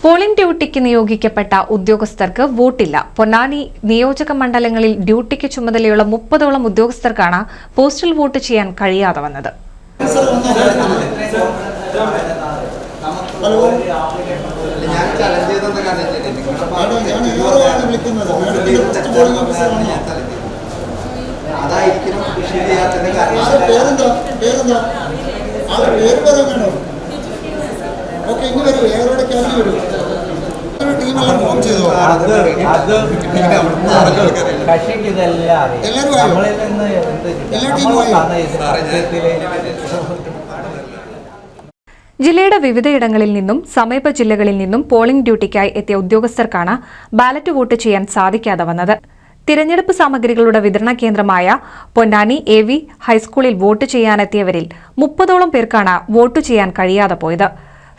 Polling ഡ്യൂട്ടിക്ക് നിയോഗിക്കപ്പെട്ട ഉദ്യോഗസ്ഥർക്ക് വോട്ടില്ല. പൊന്നാനി നിയോജക മണ്ഡലങ്ങളിൽ ഡ്യൂട്ടിക്ക് ചുമതലയുള്ള 30ഓളം ഉദ്യോഗസ്ഥർക്കാണ് പോസ്റ്റൽ വോട്ട് ചെയ്യാൻ കഴിയാതെ വന്നത്. ജില്ലയുടെ വിവിധയിടങ്ങളിൽ നിന്നും സമീപ ജില്ലകളിൽ നിന്നും പോളിംഗ് ഡ്യൂട്ടിക്കായി എത്തിയ ഉദ്യോഗസ്ഥർക്കാണ് ബാലറ്റ് വോട്ട് ചെയ്യാൻ സാധിക്കാതെ വന്നത്. തിരഞ്ഞെടുപ്പ് സാമഗ്രികളുടെ വിതരണ കേന്ദ്രമായ പൊന്നാനി AV ഹൈസ്കൂളിൽ വോട്ട് ചെയ്യാനെത്തിയവരിൽ 30ഓളം പേർക്കാണ് വോട്ട് ചെയ്യാൻ കഴിയാതെ പോയത്.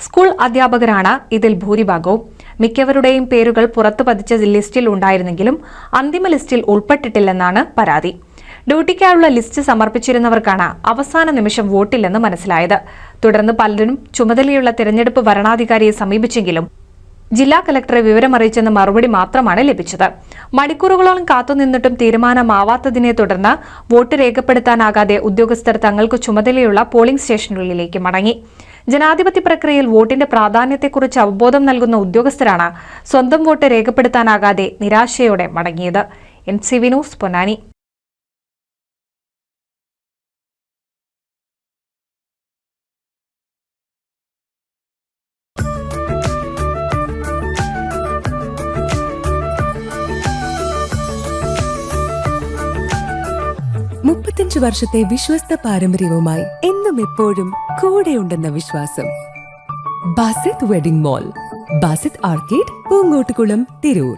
സ്കൂൾ അധ്യാപകരാണ് ഇതിൽ ഭൂരിഭാഗവും. മിക്കവരുടെയും പേരുകൾ പുറത്തു പതിച്ച ലിസ്റ്റിൽ ഉണ്ടായിരുന്നെങ്കിലും അന്തിമ ലിസ്റ്റിൽ ഉൾപ്പെട്ടിട്ടില്ലെന്നാണ് പരാതി. ഡ്യൂട്ടിക്കായുള്ള ലിസ്റ്റ് സമർപ്പിച്ചിരുന്നവർക്കാണ് അവസാന നിമിഷം വോട്ടില്ലെന്ന് മനസ്സിലായത്. തുടർന്ന് പലരും ചുമതലയുള്ള തിരഞ്ഞെടുപ്പ് വരണാധികാരിയെ സമീപിച്ചെങ്കിലും ജില്ലാ കലക്ടറെ വിവരമറിയിച്ചെന്ന മറുപടി മാത്രമാണ് ലഭിച്ചത്. മണിക്കൂറുകളോളം കാത്തുനിന്നിട്ടും തീരുമാനമാവാത്തതിനെ തുടർന്ന് വോട്ട് രേഖപ്പെടുത്താനാകാതെ ഉദ്യോഗസ്ഥർ തങ്ങൾക്ക് ചുമതലയുള്ള പോളിംഗ് സ്റ്റേഷനുകളിലേക്ക് മടങ്ങി. ജനാധിപത്യ പ്രക്രിയയിൽ വോട്ടിന്റെ പ്രാധാന്യത്തെക്കുറിച്ച് അവബോധം നൽകുന്ന ഉദ്യോഗസ്ഥരാണ് സ്വന്തം വോട്ട് രേഖപ്പെടുത്താനാകാതെ നിരാശയോടെ മടങ്ങിയത്. NCV news, Ponnani. വർഷത്തെ വിശ്വസ്ത പാരമ്പര്യവുമായി എന്നും എപ്പോഴും കൂടെയുണ്ടെന്ന വിശ്വാസം. Basith wedding mall, Basith arcade, Poonkottukulam, Tirur.